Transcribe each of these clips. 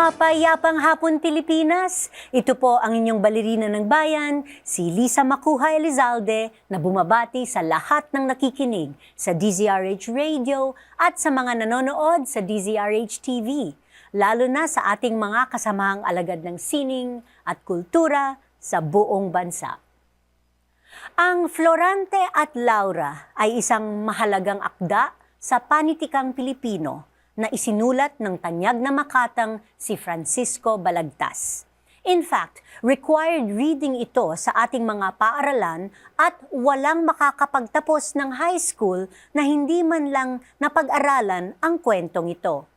Mapayapang hapon Pilipinas! Ito po ang inyong balerina ng bayan, si Lisa Macuja Elizalde na bumabati sa lahat ng nakikinig sa DZRH Radio at sa mga nanonood sa DZRH TV, lalo na sa ating mga kasamahang alagad ng sining at kultura sa buong bansa. Ang Florante at Laura ay isang mahalagang akda sa panitikang Pilipino na isinulat ng tanyag na makatang si Francisco Balagtas. In fact, required reading ito sa ating mga paaralan at walang makakapagtapos ng high school na hindi man lang napag-aralan ang kwentong ito.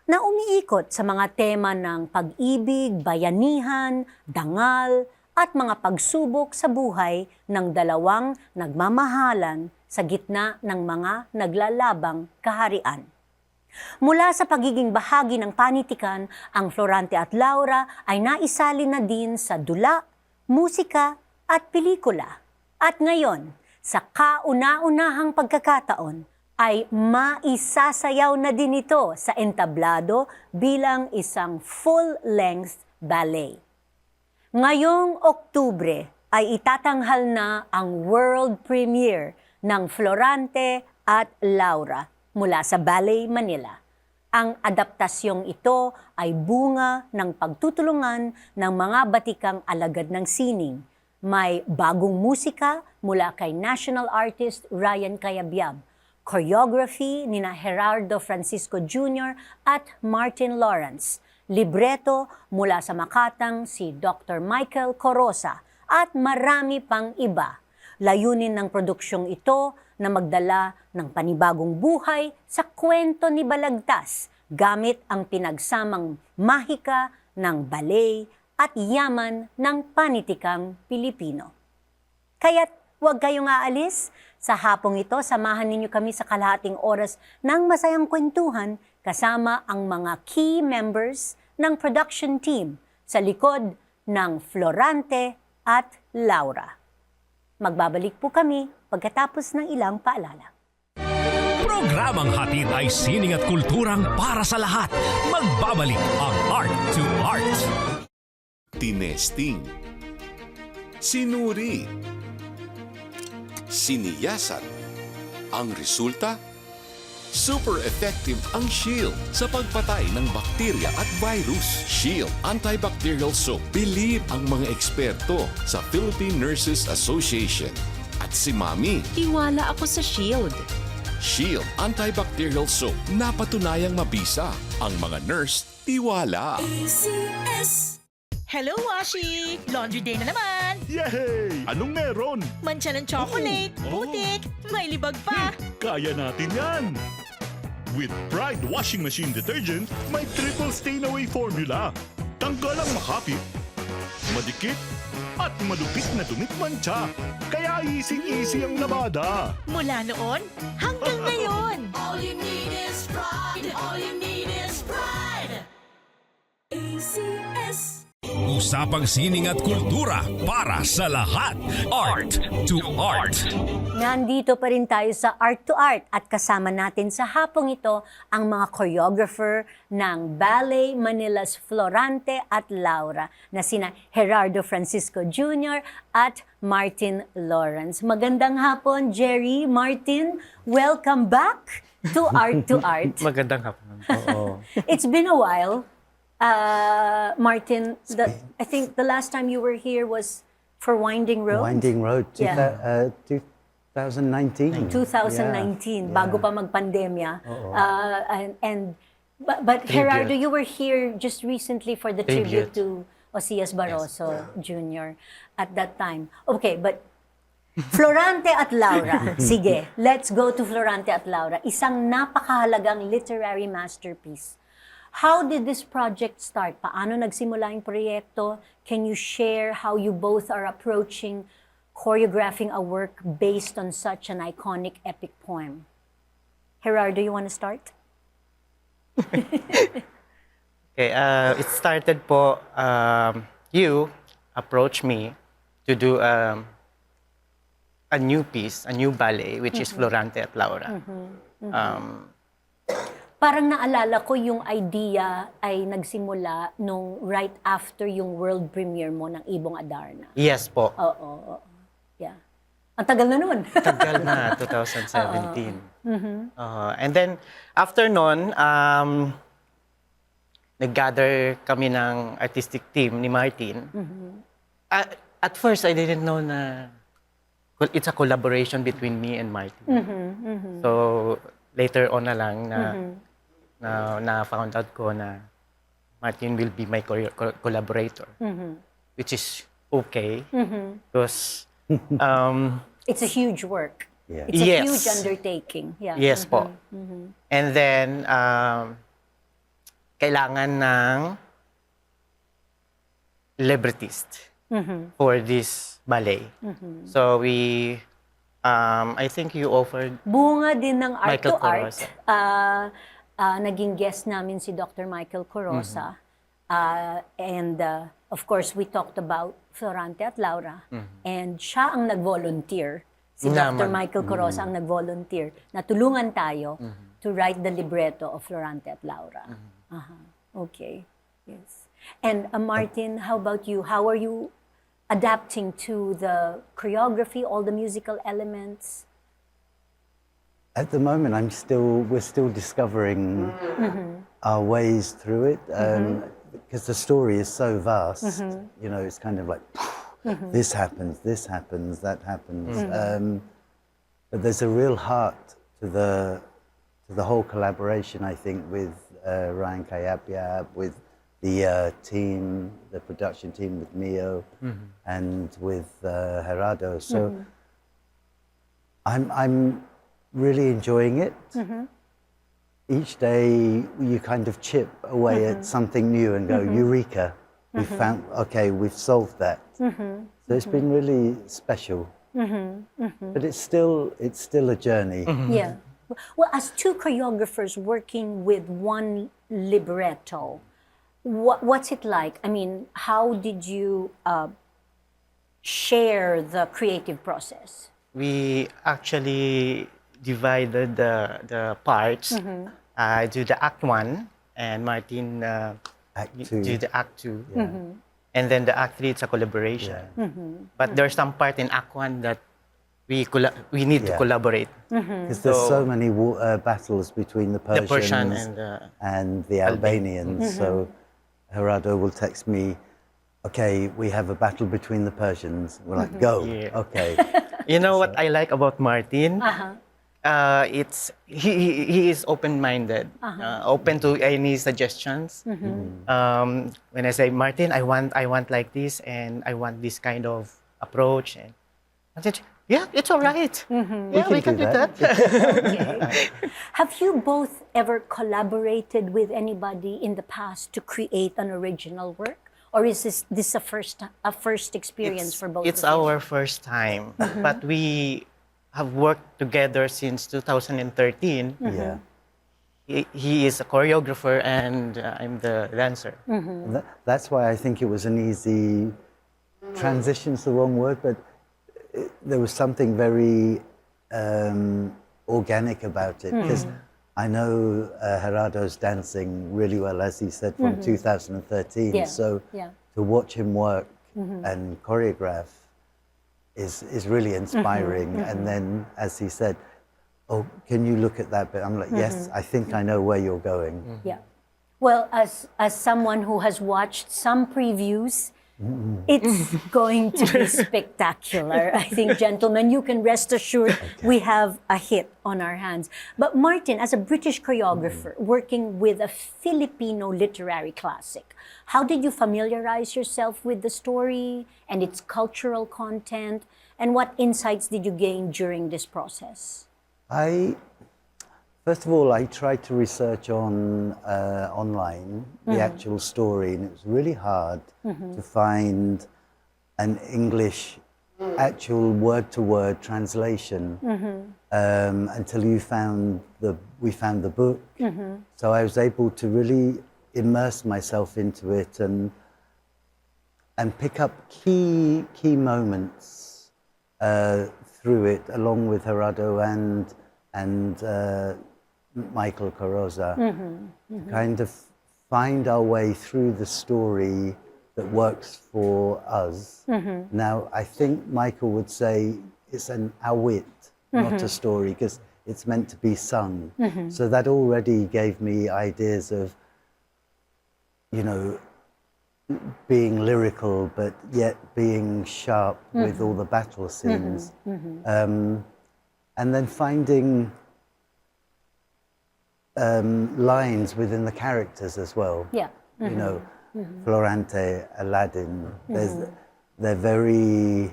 Na umiikot sa mga tema ng pag-ibig, bayanihan, dangal, at mga pagsubok sa buhay ng dalawang nagmamahalan sa gitna ng mga naglalabang kaharian. Mula sa pagiging bahagi ng panitikan, ang Florante at Laura ay naisali na din sa dula, musika at pelikula. At ngayon, sa kauna-unahang pagkakataon, ay maisasayaw na din ito sa entablado bilang isang full-length ballet. Ngayong Oktubre ay itatanghal na ang world premiere ng Florante at Laura mula sa Ballet Manila. Ang adaptasyong ito ay bunga ng pagtutulungan ng mga batikang alagad ng sining. May bagong musika mula kay national artist Ryan Cayabyab, choreography nina Gerardo Francisco Jr. at Martin Lawrance, libreto mula sa makatang si Dr. Michael Corosa at marami pang iba. Layunin ng produksyong ito na magdala ng panibagong buhay sa kwento ni Balagtas gamit ang pinagsamang mahika ng ballet at yaman ng panitikang Pilipino. Kaya't huwag kayong aalis. Sa hapong ito, samahan ninyo kami sa kalahating oras ng masayang kwentuhan kasama ang mga key members ng production team sa likod ng Florante at Laura. Magbabalik po kami pagkatapos ng ilang paalala. Programang hatid ay sining at kulturang para sa lahat. Magbabalik ang Art to Art. Tinesting, sinuri, siniyasan. Ang resulta? Super effective ang Shield sa pagpatay ng bakterya at virus. Shield Antibacterial Soap. Believe ang mga eksperto sa Philippine Nurses Association. At si Mami. Tiwala ako sa Shield. Shield Antibacterial Soap. Napatunayang mabisa. Ang mga nurse, tiwala. Hello, Washi! Laundry day na naman! Yay! Anong meron? Mancha ng chocolate, putik, may libag pa. Kaya natin yan! With Pride Washing Machine Detergent, may triple stain-away formula. Tanggal ang makapit, madikit, at malupit na dumit mancha. Kaya easy-easy ang labada. Mula noon hanggang ngayon. All you need is pride. All you need is pride. ACS. Usapang sining at kultura para sa lahat. Art to Art. Nandito pa rin tayo sa Art to Art at kasama natin sa hapong ito ang mga choreographer ng Ballet Manila's Florante at Laura na sina Gerardo Francisco Jr. at Martin Lawrance. Magandang hapon, Jerry, Martin. Welcome back to Art to Art. Magandang hapon. Oo. It's been a while. Martin, I think the last time you were here was for Winding Road. Winding Road, Yeah. 2019. 2019, Yeah. bago pa magpandemya. But Gerardo, you were here just recently for the tribute to Osias Barroso Jr. at that time. Okay, but Florante at Laura. Sige, let's go to Florante at Laura. Isang napakahalagang literary masterpiece. How did this project start? Paano nagsimula yung proyekto? Can you share how you both are approaching choreographing a work based on such an iconic epic poem? Gerardo, you want to start? Okay, it started po, you approached me to do a new piece, a new ballet, which is Florante at Laura. Parang naalala ko yung idea ay nagsimula nung right after yung world premiere mo ng Ibong Adarna. Yes po. Oo. Yeah. Ang tagal na nun. Tagal na, 2017. And then, after nun, nag-gather kami ng artistic team ni Martin. At first, I didn't know na it's a collaboration between me and Martin. So, later on na lang na found out ko na Martin will be my collaborator, which is okay because It's a huge work. Yeah. It's a Yes. huge undertaking. Yeah. yes po. And then kailangan ng librettist for this ballet. So we I think you offered Bunga din ng Art Michael to Art. Corosa. Naging guest namin si Dr. Michael Corosa. And of course, we talked about Florante at Laura. And siya ang nag-volunteer. Si Dr. Naman. Michael Corosa ang nag-volunteer na tulungan tayo to write the libretto of Florante at Laura. Okay. Yes. And Martin, how about you? How are you adapting to the choreography, all the musical elements? At the moment, we're still discovering our ways through it, because the story is so vast. You know, it's kind of like this happens, that happens. But there's a real heart to the whole collaboration, I think, with Ryan Kayapyap, with the team, the production team with Mio, and with Gerardo. So I'm really enjoying it. Each day you kind of chip away at something new and go, Eureka, we've solved that. So it's been really special. But it's still a journey. Yeah. Well, as two choreographers working with one libretto, what's it like? I mean, how did you share the creative process? we actually divided the parts. I do the act 1 and Martin Act 2. do the act 2. And then the act 3, it's a collaboration. But there's some part in act 1 that we need to collaborate. Because there's so many battles between the Persians Persian and the Albanians. So Gerardo will text me, okay, we have a battle between the Persians. We're like, go. Yeah. Okay. You know what I like about Martin? It's he is open-minded, open to any suggestions. When I say, Martin, I want like this, and I want this kind of approach, and I said, yeah, it's all right. Yeah, we can do that. Okay. Have you both ever collaborated with anybody in the past to create an original work? Or is this a first experience for both It's of you? our first time, but we have worked together since 2013. Yeah. He is a choreographer and I'm the dancer. That's why I think it was an easy transition's the wrong word, but there was something very organic about it. Because I know Gerardo's dancing really well, as he said, from 2013. Yeah. So Yeah. to watch him work and choreograph is really inspiring. And then, as he said, oh, can you look at that bit? I'm like, yes, I think I know where you're going. Yeah. Well, as someone who has watched some previews, it's going to be spectacular. I think, gentlemen, you can rest assured we have a hit on our hands. But Martin, as a British choreographer working with a Filipino literary classic, how did you familiarize yourself with the story and its cultural content? And what insights did you gain during this process? First of all, I tried to research online the actual story, and it was really hard to find an English actual word-to-word translation until we found the book. So I was able to really immerse myself into it and pick up key moments through it, along with Gerardo and Michael Carrozza, kind of find our way through the story that works for us. Now, I think Michael would say it's an awit, not a story, because it's meant to be sung. So that already gave me ideas of, being lyrical, but yet being sharp with all the battle scenes. And then finding lines within the characters as well. Yeah. Florante, Aladdin, they're very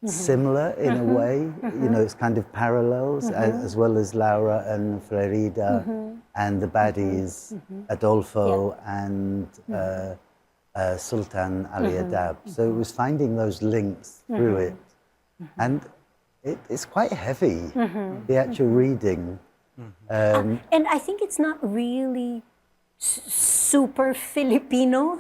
similar in a way. It's kind of parallels, as well as Laura and Flerida and the baddies, Adolfo and Sultan Ali Adab. So it was finding those links through it. And it's quite heavy, the actual reading. And I think it's not really super Filipino,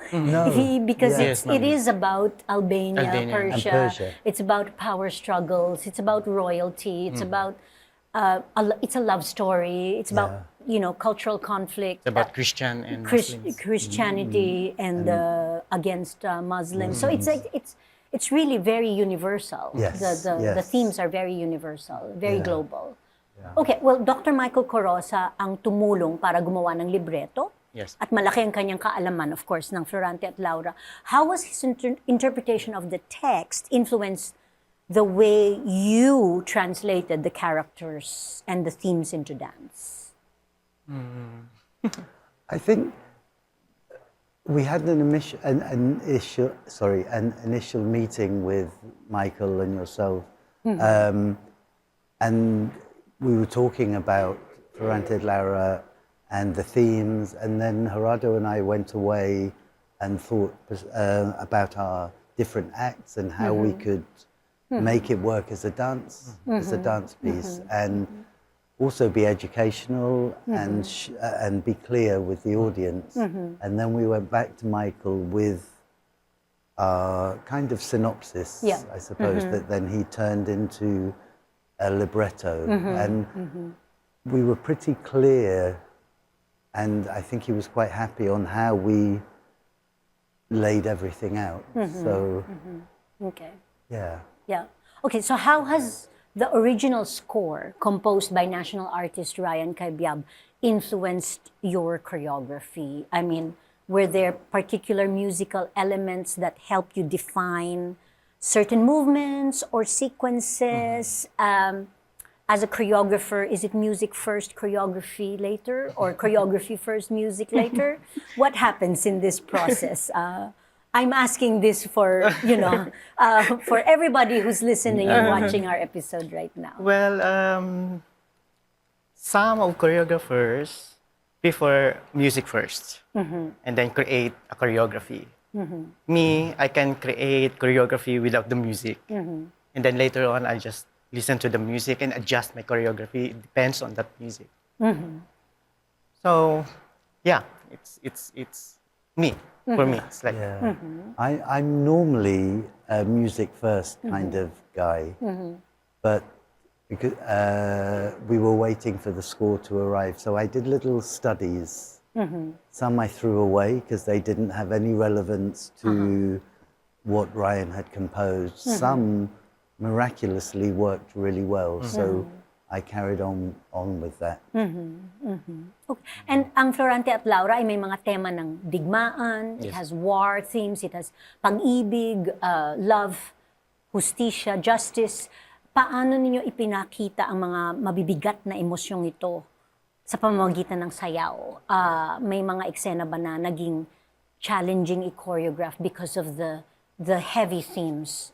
because Yes, it is about Albania, Albania. And Persia. Persia. It's about power struggles. It's about royalty. It's about it's a love story. It's about cultural conflict. It's about Christian and Muslims. Christianity and against Muslims. So it's really very universal. Yes, The yes. themes are very universal, very global. Okay, well, Dr. Michael Carrozza ang tumulong para gumawa ng libreto. Yes. At malaki ang kanyang kaalaman, of course, ng Florante at Laura. How was his interpretation of the text influenced the way you translated the characters and the themes into dance? I think we had an initial meeting with Michael and yourself, and we were talking about Florante et Laura and the themes, and then Gerardo and I went away and thought about our different acts and how we could make it work as a dance, piece, and also be educational and be clear with the audience. And then we went back to Michael with our kind of synopsis, I suppose, that then he turned into a libretto. And we were pretty clear, and I think he was quite happy on how we laid everything out. So, Okay. yeah. Yeah. Okay, so how has the original score composed by national artist Ryan Cabiab influenced your choreography? I mean, were there particular musical elements that helped you define certain movements or sequences? As a choreographer, is it music first, choreography later, or choreography first, music later? What happens in this process? I'm asking this for, for everybody who's listening and watching our episode right now. Well, some of choreographers prefer music first and then create a choreography. Me, I can create choreography without the music. And then later on, I just listen to the music and adjust my choreography. It depends on that music. So, yeah, it's me. For me, it's like I'm normally a music first kind of guy, but because we were waiting for the score to arrive, so I did little studies. Some I threw away because they didn't have any relevance to what Ryan had composed. Some miraculously worked really well, so I carried on with that. Okay. And ang Florante at Laura ay may mga tema ng digmaan, it has war themes, it has pag-ibig, love, justisya, justice. Paano ninyo ipinakita ang mga mabibigat na emosyong ito sa pamamagitan ng sayaw? May mga eksena ba na naging challenging i-choreograph because of the heavy themes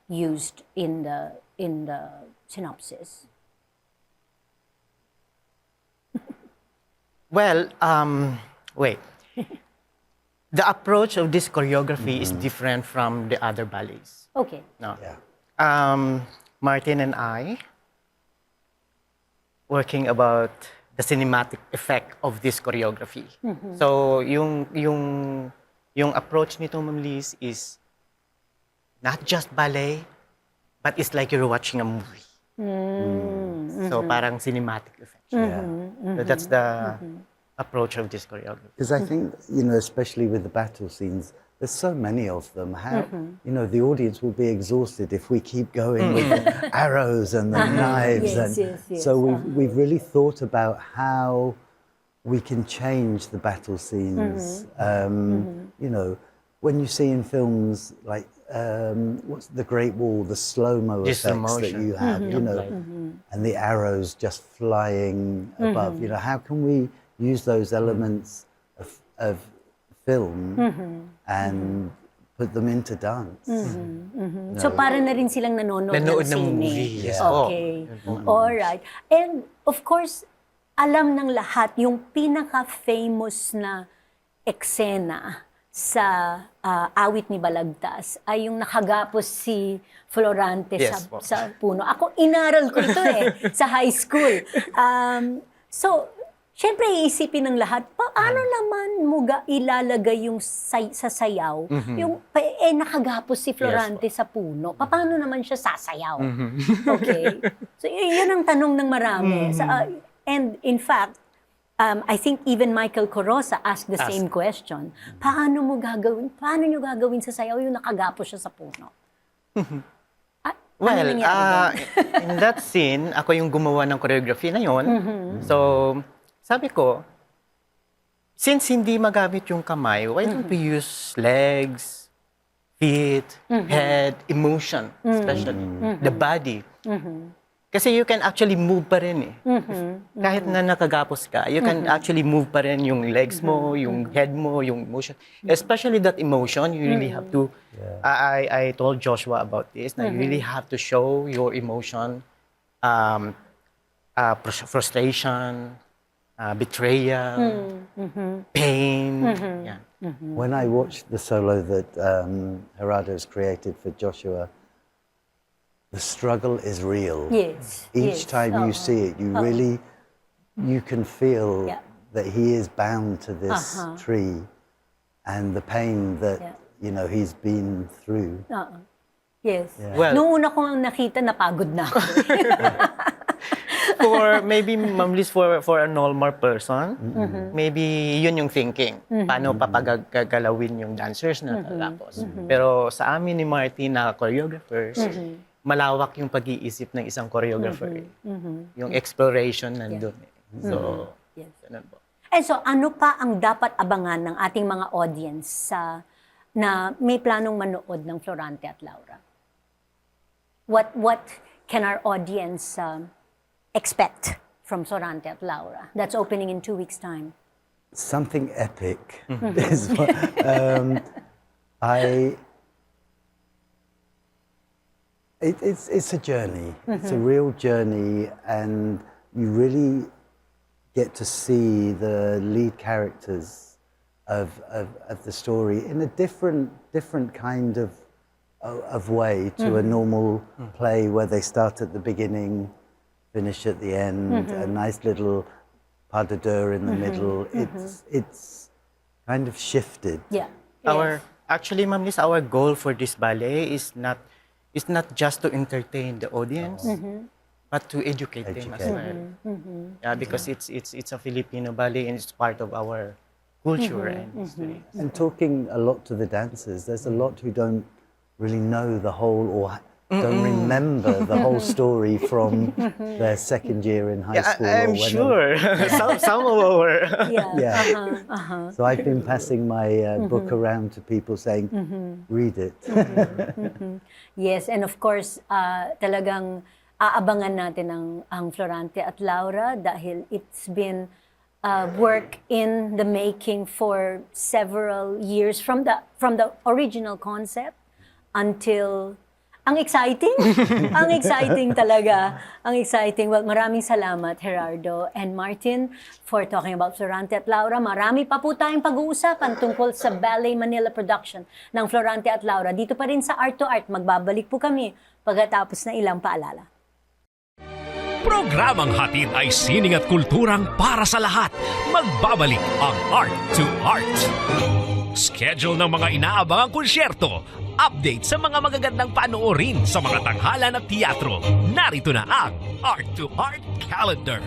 used in the synopsis? Well, wait. The approach of this choreography is different from the other ballets. Okay. No. Yeah. Martin and I working about the cinematic effect of this choreography. So yung approach nito, Ma'am Liz, is not just ballet, but it's like you're watching a movie. So parang cinematic effect. Yeah. So that's the approach of this choreography. Because I think, you know, especially with the battle scenes, there's so many of them. How, you know, the audience will be exhausted if we keep going with the arrows and the knives. Yes, and yes, so we've really thought about how we can change the battle scenes. You know, when you see in films like, what's the Great Wall, the slow-mo Just effects that motion. you have, you know, and the arrows just flying above. You know, how can we use those elements of film and put them into dance? So para na rin silang nanonood Nanood ng ng sine. movie, yes po. Okay. Alright. And of course, alam ng lahat yung pinaka-famous na eksena sa awit ni Balagtas ay yung nakagapos si Florante Yes sa, po. sa puno. Ako, inaral ko ito sa high school. So, syempre iisipin ng lahat, paano naman mo ilalagay yung sa sayaw, yung nakagapos si Florante sa puno, paano naman siya sasayaw? Okay? So, yun ang tanong ng marami. And in fact, I think even Michael Corosa asked the same question. Paano nyo gagawin sa sayaw yung nakagapos siya sa puno? Well, nangyari in that scene, ako yung gumawa ng choreography na yun. So, sabi ko, since hindi magamit yung kamay, why don't we use legs, feet, head, emotion, especially, the body. Kasi you can actually move pa rin eh. Kahit na nakagapos ka, you can actually move pa rin yung legs mo, yung head mo, yung emotion. Especially that emotion, you really have to, I told Joshua about this, na you really have to show your emotion, frustration, betrayal, pain. Yeah. When I watched the solo that Gerardo's created for Joshua, the struggle is real. Yes. Each time you see it, you really, you can feel that he is bound to this tree and the pain that, you know, he's been through. Yes. Well- Nung una ko ang nakita, napagod na ako. For maybe, Ma'am Liz, for a normal person, maybe yun yung thinking. Paano papagagalawin yung dancers na tapos. Pero sa amin ni Martin na choreographers, malawak yung pag-iisip ng isang choreographer. Yung exploration nandun. So, ganun po. And so, ano pa ang dapat abangan ng ating mga audience na may planong manood ng Florante at Laura? What can our audience expect from Florante at Laura? That's opening in 2 weeks' time. Something epic is what, it's a journey. It's a real journey, and you really get to see the lead characters of the story in a different kind of way to a normal play where they start at the beginning, finish at the end, a nice little pas de deux in the middle. It's kind of shifted. Yeah. Actually, Ma'am Liz, our goal for this ballet is not just to entertain the audience, but to educate them as well. Yeah, because it's a Filipino ballet and it's part of our culture and history. And talking a lot to the dancers, there's a lot who don't really know the whole or don't remember the whole story from their second year in high school. I'm sure. Some of our... Yeah. So I've been passing my book around to people saying, read it. Yes, and of course, talagang aabangan natin ang Florante at Laura dahil it's been work in the making for several years from the original concept until ang exciting. Ang exciting talaga. Ang exciting. Well, maraming salamat, Gerardo and Martin, for talking about Florante at Laura. Marami pa po tayong pag-uusapan tungkol sa Ballet Manila production ng Florante at Laura. Dito pa rin sa Art to Art. Magbabalik po kami pagkatapos na ilang paalala. Programang hatid ay sining at kulturang para sa lahat. Magbabalik ang Art to Art. Schedule ng mga inaabangang konsyerto, update sa mga magagandang panoorin sa mga tanghalan at teatro. Narito na ang Art to Art Calendar.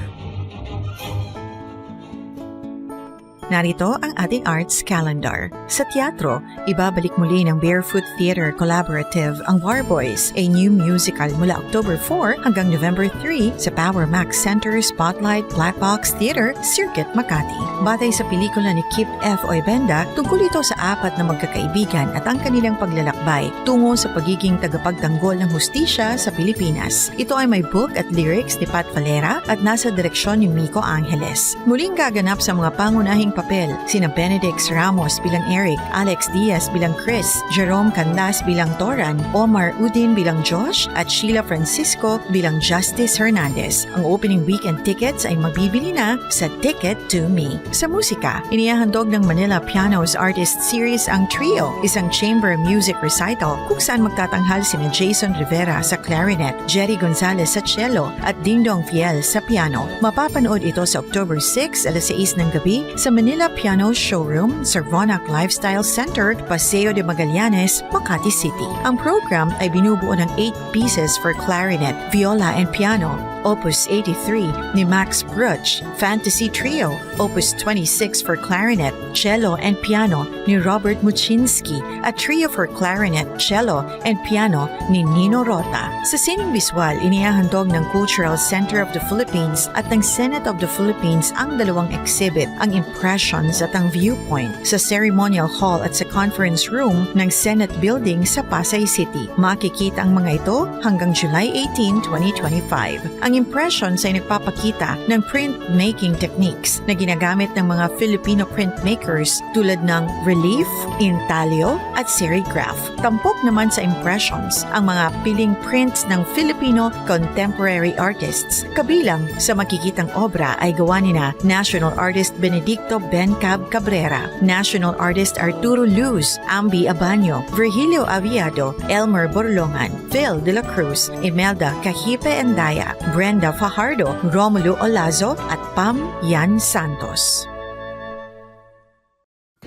Narito ang ating arts calendar. Sa teatro, ibabalik muli ng Barefoot Theater Collaborative ang War Boys, a new musical mula October 4 hanggang November 3 sa Power Max Center Spotlight Black Box Theater, Circuit, Makati. Batay sa pelikula ni Kip F. Oybenda, tungkol ito sa apat na magkakaibigan at ang kanilang paglalakbay tungo sa pagiging tagapagtanggol ng hustisya sa Pilipinas. Ito ay may book at lyrics ni Pat Valera at nasa direksyon ni Miko Angeles. Muling gaganap sa mga pangunahing papel sina Benedict Ramos bilang Eric, Alex Diaz bilang Chris, Jerome Canlas bilang Toran, Omar Udin bilang Josh at Sheila Francisco bilang Justice Hernandez. Ang opening weekend tickets ay mabibili na sa Ticket to Me. Sa musika, inihahandog ng Manila Pianos Artist Series ang Trio, isang chamber music recital kung saan magtatanghal sina Jason Rivera sa clarinet, Jerry Gonzalez sa cello at Dingdong Fiel sa piano. Mapapanood ito sa October 6 alas 6 ng gabi sa Manila Piano Showroom sa Ronac Lifestyle Center, Paseo de Magallanes, Makati City. Ang program ay binubuo ng 8 pieces for clarinet, viola and piano, Opus 83 ni Max Bruch, Fantasy Trio, Opus 26 for clarinet, cello and piano ni Robert Muczynski at Trio for clarinet, cello and piano ni Nino Rota. Sa sining visual, inihahandog ng Cultural Center of the Philippines at ng Senate of the Philippines ang dalawang exhibit, ang Impressions at ang Viewpoint sa Ceremonial Hall at sa Conference Room ng Senate Building sa Pasay City. Makikita ang mga ito hanggang July 18, 2025. Ang Impressions ay nagpapakita ng printmaking techniques na ginagamit ng mga Filipino printmakers tulad ng relief, intaglio at serigraph. Tampok naman sa Impressions ang mga piling prints ng Filipino contemporary artists. Kabilang sa makikitang obra ay gawa ni National Artist Benedicto Bencab Cabrera, National Artist Arturo Luz, Ambi Abanyo, Virgilio Aviado, Elmer Borlongan, Phil de la Cruz, Imelda Cajipe Endaya, Brenda Fajardo, Romulo Olazo at Pam Yan Santos.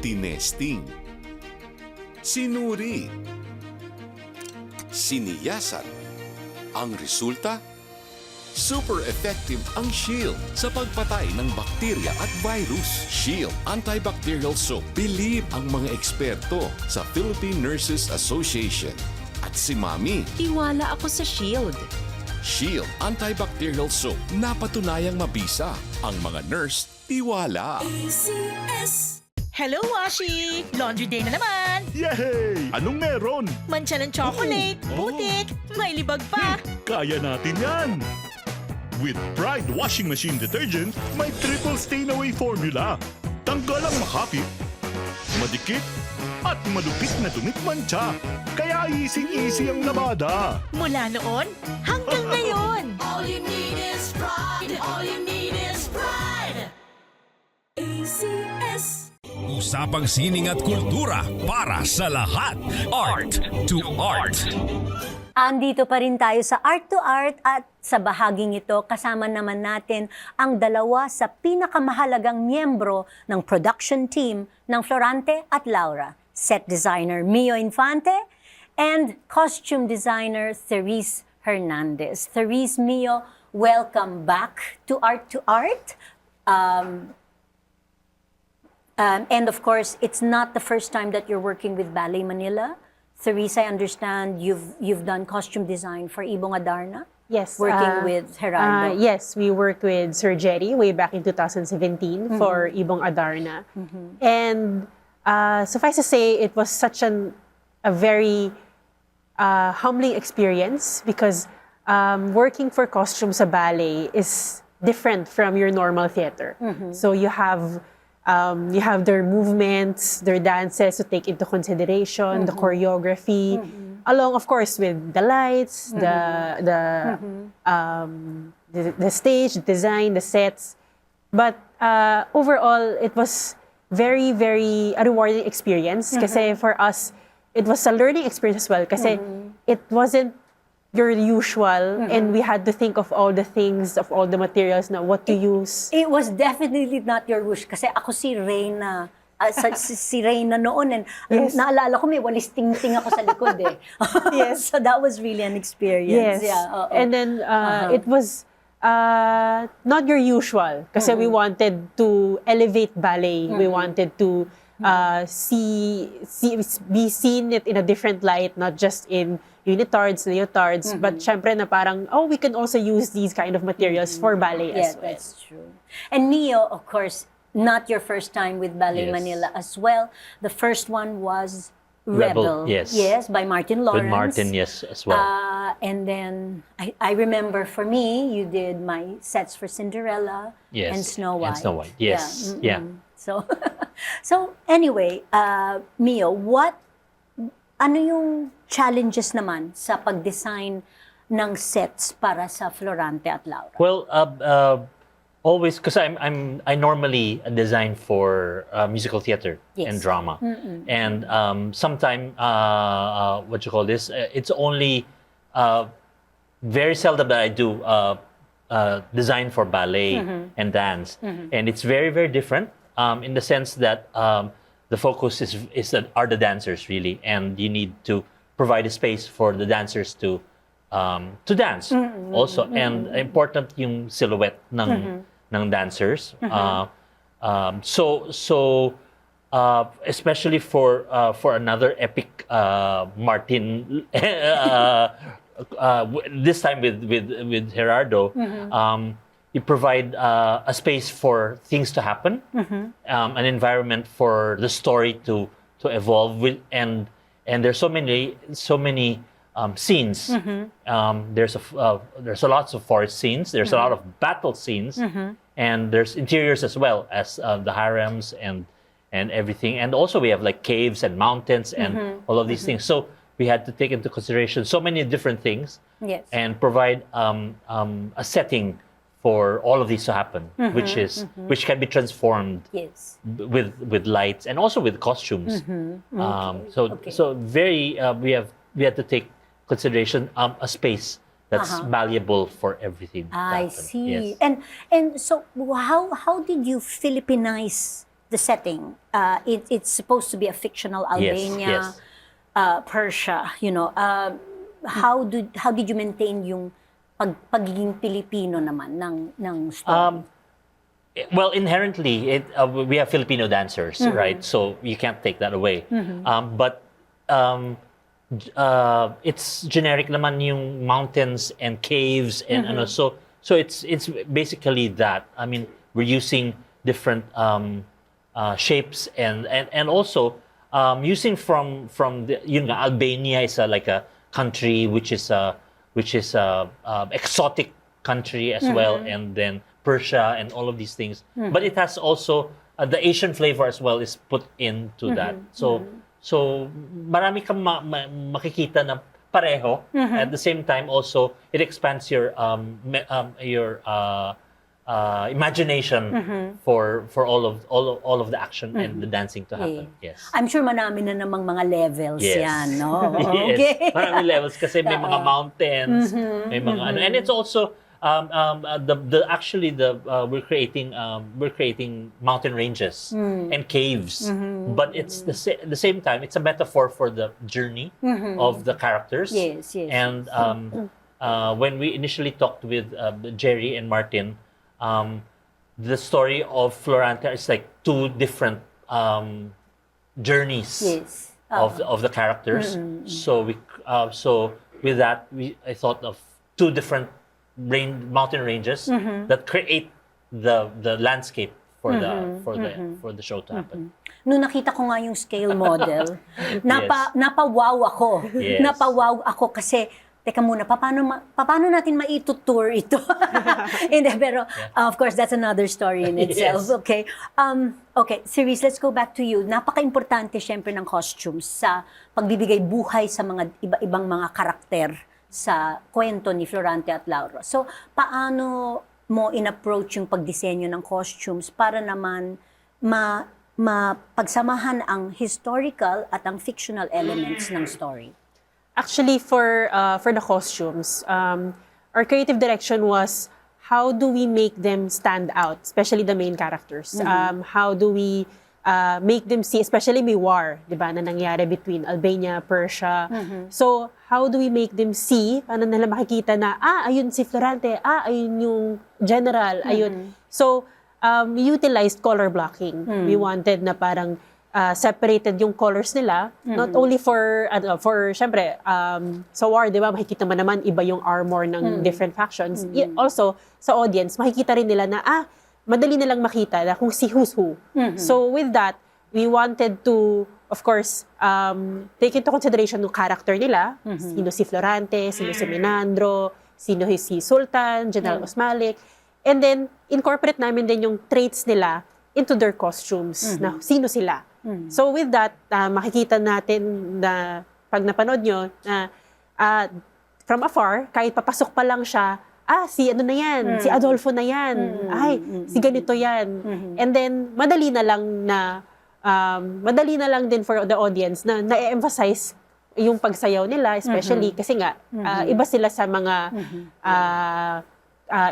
Tinesting, sinuri, siniyasan. Ang resulta? Super effective ang Shield sa pagpatay ng bakterya at virus. Shield Antibacterial Soap. Believe ang mga eksperto sa Philippine Nurses Association. At si Mami. Tiwala ako sa Shield. Shield Antibacterial Soap. Napatunayang mabisa. Ang mga nurse, tiwala. Hello, Washi! Laundry day na naman! Yay! Anong meron? Mancha ng chocolate, putik, may libag pa. Kaya natin yan! With Pride Washing Machine Detergent, may triple stain-away formula. Tanggalang makapit, madikit, at malupit na dumit-mancha. Kaya easy-easy ang labada. Mula noon hanggang ngayon. All you need is pride. All you need is pride. ACS. Usapang sining at kultura para sa lahat. Art to Art. Andito pa rin tayo sa Art to Art at sa bahaging ito kasama naman natin ang dalawa sa pinakamahalagang miyembro ng production team ng Florante at Laura, set designer Mio Infante and costume designer Therese Hernandez. Therese, Mio, welcome back to Art to Art. And of course, it's not the first time that you're working with Ballet Manila. Therese, I understand you've done costume design for Ibong Adarna? Yes. Working with Gerardo? Yes, we worked with Sir Jerry way back in 2017 for Ibong Adarna. And suffice to say, it was such a very humbling experience because working for costume sa ballet is different from your normal theater. So you have their movements, their dances to take into consideration, the choreography, along, of course, with the lights, the stage, the design, the sets. But overall, it was very, very a rewarding experience. Kasi for us, it was a learning experience as well. Kasi it wasn't your usual, and we had to think of all the things, of all the materials na what to use. It was definitely not your wish kasi ako si Reyna, si Reyna noon, and naalala ko may walis ting-ting ako sa likod eh. Yes. So that was really an experience. Yes. Yeah, and then it was not your usual. Kasi we wanted to elevate ballet. We wanted to be seen it in a different light, not just in unitards, leotards, but syempre na parang, we can also use these kind of materials for ballet as well. That's true. And Mio, of course, not your first time with Ballet Yes. Manila as well. The first one was Rebel. Yes. Yes, by Martin Lawrence. With Martin, yes, as well. And then I remember for me, you did my sets for Cinderella Yes, and Snow White. and Snow White, yes, yeah. So, so anyway, Mio, ano yung challenges naman sa pag-design ng sets para sa Florante at Laura? Well, always, because I normally design for musical theater and drama, and sometimes what you call this, it's only very seldom that I do design for ballet and dance, and it's very, very different in the sense that the focus are the dancers really, and you need to provide a space for the dancers to dance also, and important yung silhouette ng dancers. So especially for another epic Martin, this time with Gerardo, you provide a space for things to happen, an environment for the story to evolve with, and there's so many scenes. There's a lots of forest scenes. There's a lot of battle scenes, and there's interiors as well as the harems and everything. And also we have like caves and mountains and all of these things. So we had to take into consideration so many different things, and provide a setting for all of these to happen, which can be transformed with lights and also with costumes. So very we had to take consideration a space that's malleable for everything. I see. Yes. And so how did you Philippinize the setting? It's supposed to be a fictional Albania, Persia. You know, how did you maintain yung pagiging Pilipino naman ng story? Well, inherently, we have Filipino dancers, right? So you can't take that away. But it's generic naman yung mountains and caves and ano, so it's basically that. I mean, we're using different shapes and also using from the Albania is like a country which is exotic country as well, and then Persia and all of these things. But it has also the Asian flavor as well is put into that. So marami kang makikita na pareho. At the same time, also it expands your imagination for all of the action and the dancing to happen. Yes. I'm sure marami na namang mga levels yan, no? Yes. Okay. Marami levels kasi may mga mountains, may mga ano, and it's also we're creating mountain ranges and caves, but it's the same time it's a metaphor for the journey of the characters. Yes. And when we initially talked with Jerry and Martin, the story of Florante is like two different journeys of the characters. So with that I thought of two different mountain ranges that create the landscape for the show to happen. Nung nakita ko nga yung scale model, napawaw ako. Yes. Napawaw ako kasi teka muna, paano natin maitutour ito? Hindi, pero of course, that's another story in itself. Yes. Okay. Okay, Therese, let's go back to you. Napaka-importante syempre ng costumes sa pagbibigay buhay sa mga iba-ibang mga karakter sa kwento ni Florante at Laura. So, paano mo in-approach yung pagdisenyo ng costumes para naman mapagsamahan ang historical at ang fictional elements ng story? Actually, for the costumes, our creative direction was how do we make them stand out, especially the main characters. How do we make them see, especially may war, di ba, na nangyari between Albania, Persia. So, how do we make them see, paano nila makikita na, ayun si Florante, ayun yung general, ayun. So, we utilized color blocking. We wanted na parang separated yung colors nila, not only for syempre, sa war, di ba, makikita mo naman iba yung armor ng different factions. Also, sa audience, makikita rin nila na, madali nilang makita na kung si who's who. So with that, we wanted to, of course, take into consideration yung character nila. Sino si Florante, sino si Menandro, sino si Sultan, General Osmalik. And then, incorporate namin din yung traits nila into their costumes, na sino sila. So with that, makikita natin na pag napanood nyo, na from afar, kahit papasok pa lang siya, si ano na yan, si Adolfo na yan, si ganito yan. And then, madali na lang din for the audience na na-emphasize yung pagsayaw nila, especially kasi nga, iba sila sa mga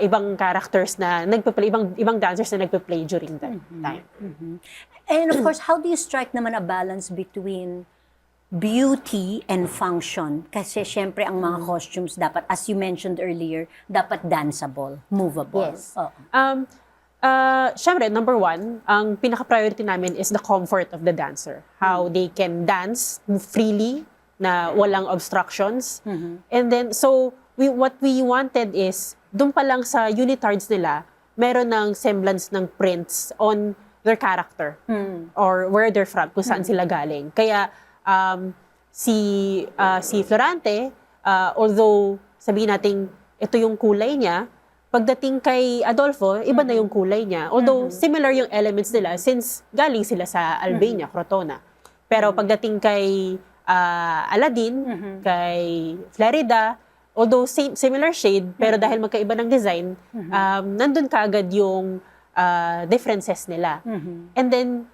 ibang characters na nagpe-play, ibang dancers na nagpe-play during that time. And of course, how do you strike naman a balance between beauty and function? Kasi syempre ang mga costumes dapat, as you mentioned earlier, dapat danceable, movable. Yes. Syempre, number one, ang pinaka-priority namin is the comfort of the dancer. How they can dance freely, na walang obstructions. And then, so, what we wanted is, doon pa lang sa unitards nila, meron ng semblance ng prints on their character or where they're from, kung saan sila galing. Kaya, si Florante, although sabihin natin ito yung kulay niya, pagdating kay Adolfo, iba na yung kulay niya. Although similar yung elements nila since galing sila sa Albania, Crotona. Pero pagdating kay Aladdin, kay Florida, although similar shade, pero dahil magkaiba ng design, nandun kaagad yung differences nila. And then,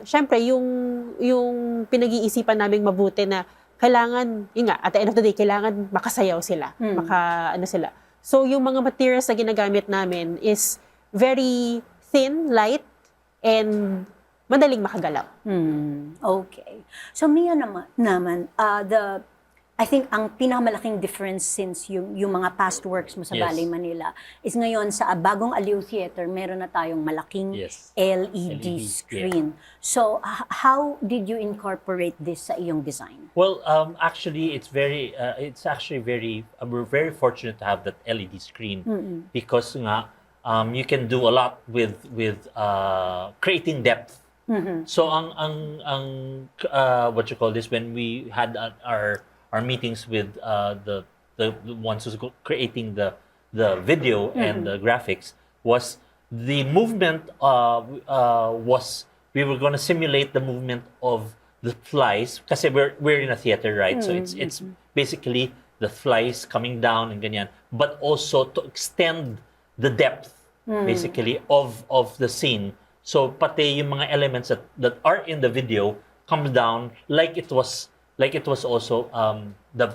syempre, yung pinag-iisipan naming mabuti na kailangan, yun nga, at the end of the day, kailangan makasayaw sila, sila. So, yung mga materials na ginagamit namin is very thin, light, and madaling makagalaw. Okay. So, Mia naman, I think ang pinakamalaking difference since yung mga past works mo sa Ballet Manila is ngayon sa bagong Aliw Theater, meron na tayong malaking LED screen. So, how did you incorporate this sa iyong design? Well, actually, we're very fortunate to have that LED screen because nga, you can do a lot with creating depth. So, what you call this, when we had our meetings with the ones who's creating the video and the graphics, was the movement was we were going to simulate the movement of the flies kasi we're in a theater, right? So it's basically the flies coming down and ganyan, but also to extend the depth basically of the scene. So pati yung mga elements that are in the video comes down like it was also the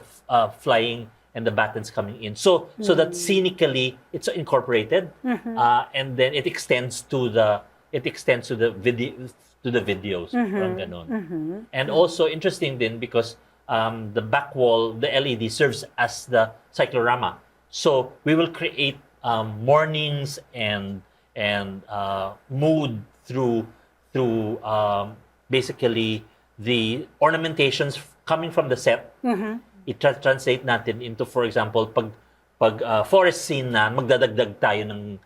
flying and the battens coming in. So that scenically it's incorporated, and then it extends to the videos. Parang ganon. And also interesting din because the back wall, the LED serves as the cyclorama. So we will create mornings and mood through basically the ornamentations coming from the set. I-translate natin into, for example, pag forest scene na magdadagdag tayo ng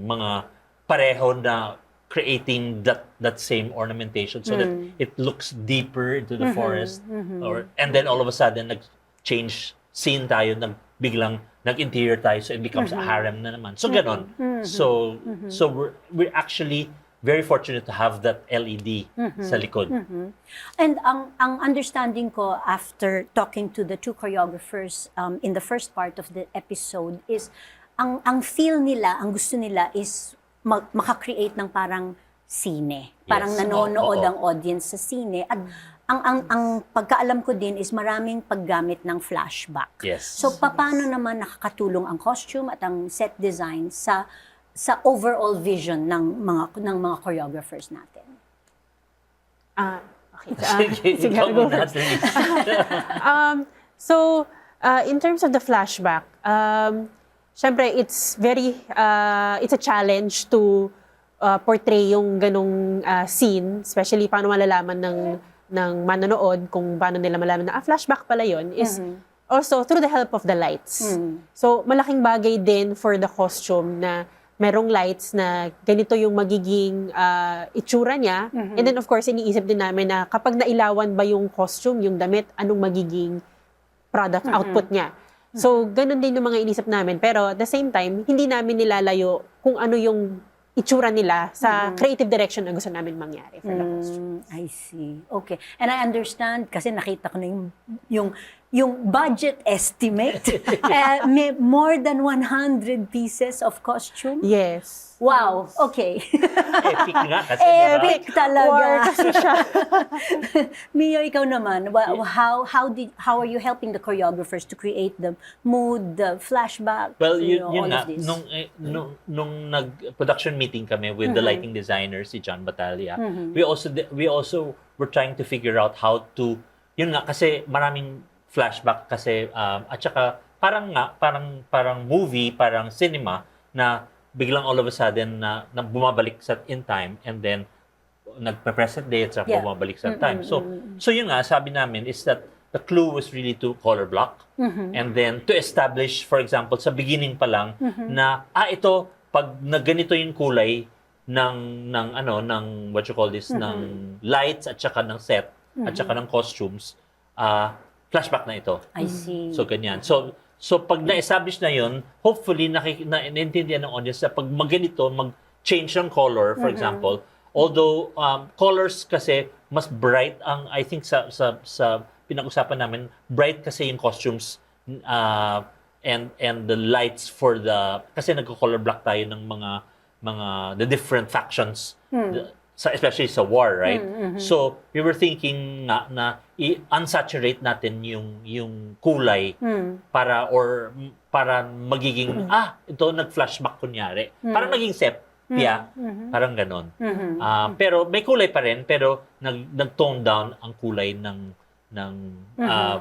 mga pareho na creating that same ornamentation so that it looks deeper into the forest, and then all of a sudden nag-change scene tayo, biglang nag-interior tayo, so it becomes a harem na naman. So ganon. So we're actually very fortunate to have that LED sa likod. And ang understanding ko after talking to the two choreographers in the first part of the episode is ang feel nila, ang gusto nila is makakreate ng parang sine. Parang nanonood ang audience sa sine. At ang pagkaalam ko din is maraming paggamit ng flashback. Yes. So paano naman nakakatulong ang costume at ang set design sa sa overall vision ng mga choreographers natin? Okay. Sige, ikaw go muna, first. Denise. So, in terms of the flashback, syempre, it's a challenge to portray yung ganong scene, especially paano malalaman ng manonood kung paano nila malaman na flashback pala yun, is also through the help of the lights. So, malaking bagay din for the costume na merong lights na ganito yung magiging itsura niya. And then, of course, iniisip din namin na kapag nailawan ba yung costume, yung damit, anong magiging product output niya. So, ganun din yung mga inisip namin. Pero at the same time, hindi namin nilalayo kung ano yung itsura nila sa creative direction na gusto namin mangyari for the costume. I see. Okay. And I understand kasi nakita ko na yung budget estimate. May more than 100 pieces of costume. Yes. Wow. Okay. Epic nga kasi, Epic talaga. War kasi siya. Mio, ikaw naman, how are you helping the choreographers to create the mood, the flashback, Well, yun all nga, of this? nung nag-production meeting kami with the lighting designer, si John Batalya, we also were trying to figure out how to, yun nga, kasi maraming flashback kasi, at saka parang movie, parang cinema, na biglang all of a sudden na bumabalik in time and then nagpe-present day at saka bumabalik sa time. So yun nga, sabi namin is that the clue was really to color block and then to establish, for example, sa beginning pa lang na, ito, pag ganito yung kulay ng what you call this, ng lights at saka ng set at saka ng costumes, flashback na ito. I see. So ganyan. So pag na-establish na yun, hopefully naintindihan ng audience na pag ganito, mag-change ng color, for example. Although colors kasi mas bright I think sa pinag-usapan namin, bright kasi yung costumes and the lights for kasi nagko-color block tayo ng the different factions. Especially sa war, right? So, we were thinking na unsaturate natin yung kulay para magiging, ito nag-flashback kunyari. Parang naging sepia, parang ganon. Pero may kulay pa rin, pero nag-tone down ang kulay ng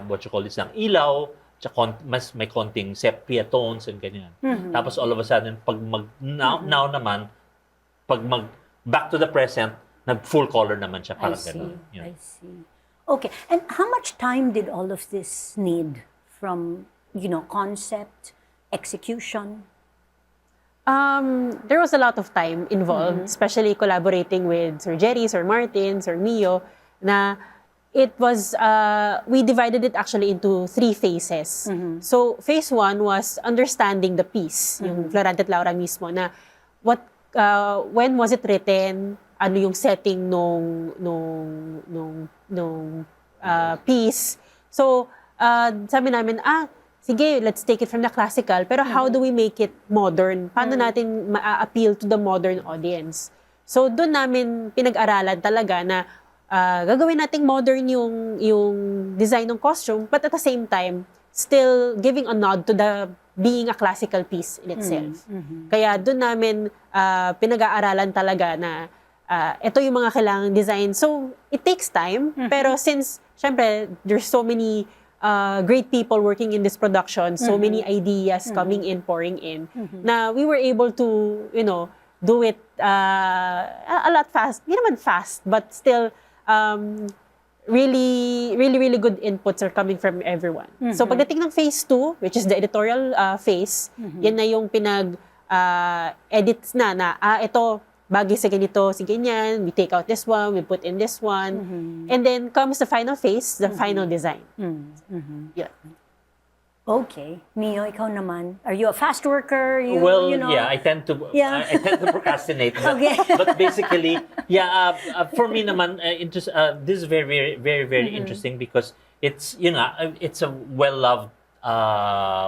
what you call this, ng ilaw, tsaka mas may konting sepia tones and ganyan. Tapos all of a sudden, pag now naman, pag back to the present, nag-full color naman siya, parang gano'n. I see. Okay. And how much time did all of this need from, concept, execution? There was a lot of time involved, especially collaborating with Sir Jerry, Sir Martin, Sir Mio, na it was, we divided it actually into 3 phases. So, phase 1 was understanding the piece, yung Florante at Laura mismo, na when was it written, ano yung setting nung piece. So, sabi namin, sige, let's take it from the classical, pero how do we make it modern? Paano natin ma-appeal to the modern audience? So, doon namin pinag-aralan talaga na gagawin nating modern yung design ng costume, but at the same time, still giving a nod to being a classical piece in itself. Kaya doon namin pinag-aaralan talaga na ito yung mga kailangang design. So, it takes time, pero since, syempre, there's so many great people working in this production, so many ideas coming in, pouring in, na we were able to, do it a lot fast. Hindi naman fast, but still, really good inputs are coming from everyone. So pagdating ng phase 2, which is the editorial phase, yan na yung pinag-edits na ito, bagay sa ganito, si ganyan, we take out this one, we put in this one, and then comes the final phase, the final design. Yeah. Okay. Mio, ikaw naman. Are you a fast worker? Yeah, I tend to procrastinate. But basically, for me naman, this is very, very, very interesting because it's a well-loved,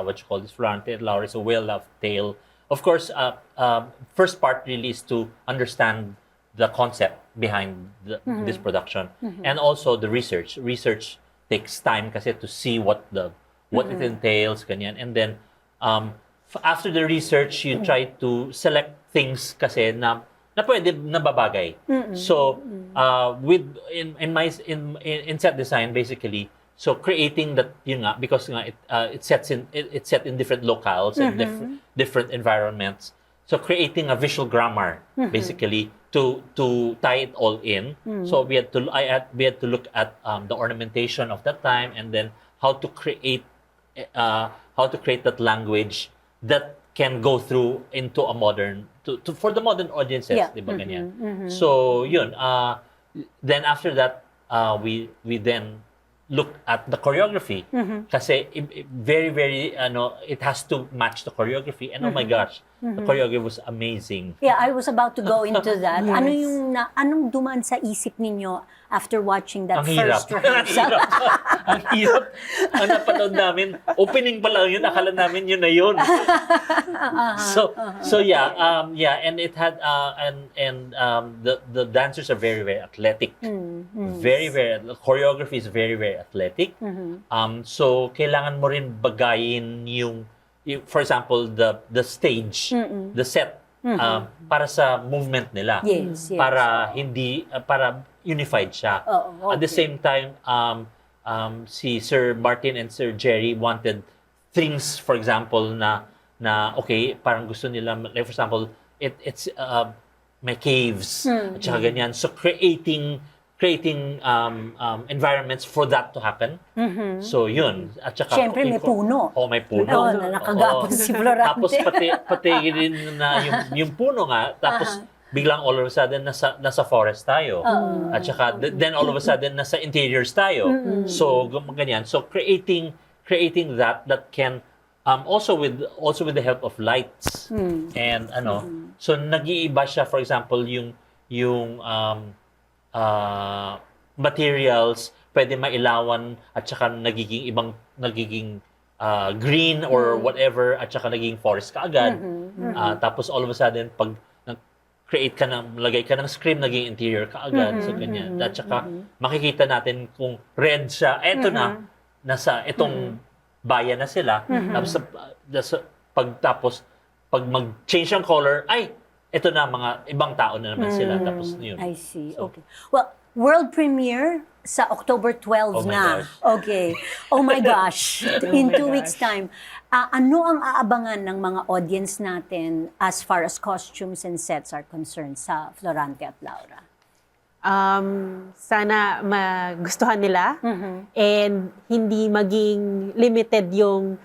what you call this, Florante and Laura is a well-loved tale. Of course, first part really is to understand the concept behind this production and also the research. Research takes time kasi to see what it entails, ganyan. And then after the research, you try to select things kasi na pwede nababagay. So with in set design basically, so creating that yun nga because nga it's set in different locales and different environments. So creating a visual grammar basically to tie it all in. So we had to look at the ornamentation of that time and then how to create that language that can go through into a modern for the modern audiences, di ba ganyan? So yun, then after that we then look at the choreography kasi very it has to match the choreography and oh my gosh, the choreography was amazing. Yeah, I was about to go into that. Anong dumaan sa isip ninyo after watching that first rehearsal? Ang hirap. Ang napanood namin, opening pa lang yun, akala namin yun na yun. So yeah, and it had the dancers are very athletic. The choreography is very athletic. So kailangan mo rin bagayin yung for example the stage, the set para sa movement nila. Yes. Para para unified siya. Okay. At the same time, si Sir Martin and Sir Jerry wanted things, for example, na okay, parang gusto nila, like for example, it's may caves, at saka ganyan. So creating environments for that to happen. So yun. At saka, Siyempre may puno. May puno. Oo, na nakagapon si Florante. Tapos pati rin na yung puno nga, tapos biglang all of a sudden nasa forest tayo. At saka then all of a sudden nasa interiors tayo. So ganyan. So creating that can also with the help of lights and so nag-iiba siya, for example yung materials pwede mailawan at saka nagiging green or whatever at saka nagiging forest kaagad. Tapos all of a sudden pag lagay ka ng screen, naging interior kaagad. So ganyan. At saka makikita natin kung red siya. Eto nasa itong bayan na sila. Tapos pag mag-change ang color, ay, ito na mga ibang tao na naman sila. Tapos yun. I see. Okay. Well, world premiere sa October 12 na. Gosh. Okay. Oh my gosh. In 2 weeks time. Ano ang aabangan ng mga audience natin as far as costumes and sets are concerned sa Florante at Laura? Sana magustuhan nila and hindi maging limited yung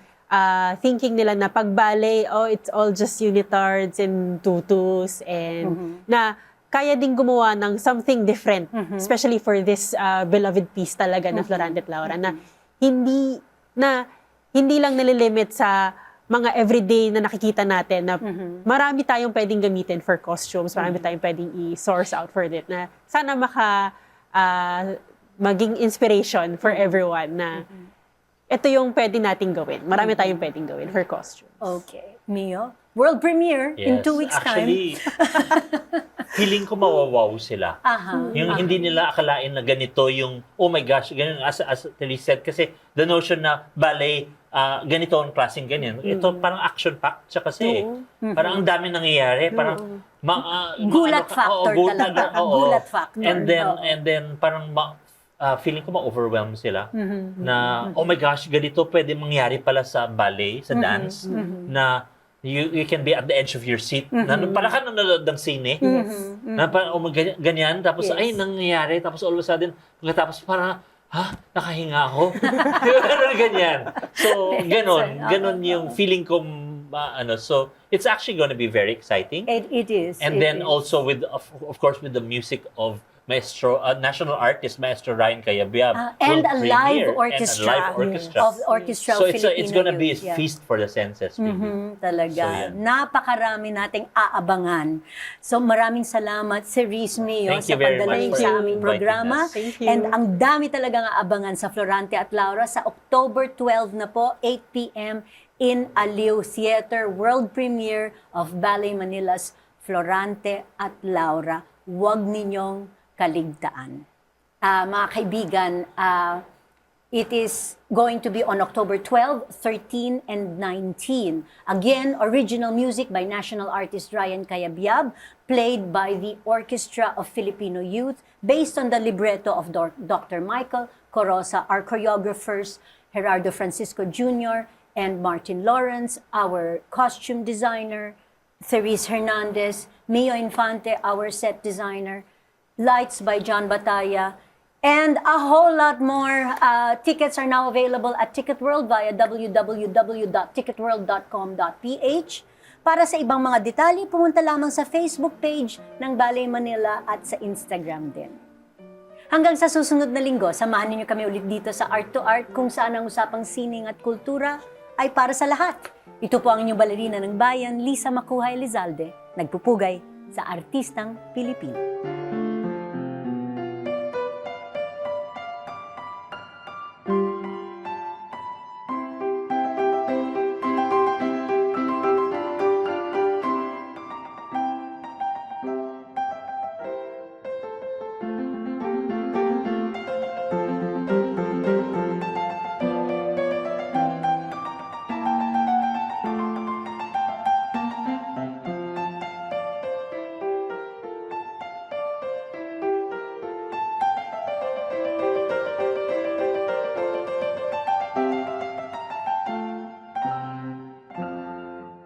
thinking nila na pag ballet, it's all just unitards and tutus and na kaya ding gumawa ng something different, especially for this beloved piece talaga na Florante at Laura na hindi lang nalilimit sa mga everyday na nakikita natin na marami tayong pwedeng gamitin for costumes, marami tayong pwedeng i-source out for it na sana maging inspiration for everyone na ito yung pwede nating gawin. Marami tayong pwedeng gawin for costumes. Okay. Mio? World premiere in 2 weeks Actually, feeling ko mawawaw sila. Yung hindi nila akalain na ganito yung, oh my gosh, ganyan as Therese said, kasi the notion na ballet, ganito ang klaseng ganyan. Ito parang action-packed siya kasi. Parang ang dami nangyayari. Parang gulat factor talaga. Gulat factor. And then parang feeling ko ma-overwhelm sila na, oh my gosh, ganito pwede mangyari pala sa ballet, sa dance, na you can be at the edge of your seat. Para ka nanonood ng sine. Na parang ganyan. Tapos, ay, nangyayari. Tapos all of a sudden, pagkatapos parang, nakahinga ako. Ganyan. So, ganon yung feeling ko, so, it's actually going to be very exciting. It is. And then also with, of course, with the music of Maestro, national artist, Maestro Ryan Cayabyab. And a live orchestra. Of orchestral so Filipino it's going to be a youth, feast for the senses. Talaga. So, napakarami nating aabangan. So maraming salamat, Therese Mio, Thank sa you very pagdala much niyo for sa aming inviting programa. us. Thank you. And ang dami talagang aabangan sa Florante at Laura sa October 12 na po, 8 p.m. in Aliw Theater, world premiere of Ballet Manila's Florante at Laura. Huwag ninyong kaligtaan. Mga kaibigan, It is going to be on October 12, 13, and 19. Again, original music by national artist Ryan Cayabyab, played by the Orchestra of Filipino Youth, based on the libretto of Dr. Michael Corosa. Our choreographers, Gerardo Francisco Jr. and Martin Lawrance, our costume designer, Therese Hernandez, Mio Infante, our set designer, lights by John Bataya, and a whole lot more. Tickets are now available at Ticket World via www.ticketworld.com.ph. Para sa ibang mga detalye, pumunta lamang sa Facebook page ng Ballet Manila at sa Instagram din. Hanggang sa susunod na linggo, samahan ninyo kami ulit dito sa Art to Art, kung saan ang usapang sining at kultura ay para sa lahat. Ito po ang inyong balerina ng bayan, Lisa Macuja Elizalde, nagpupugay sa artistang Pilipino.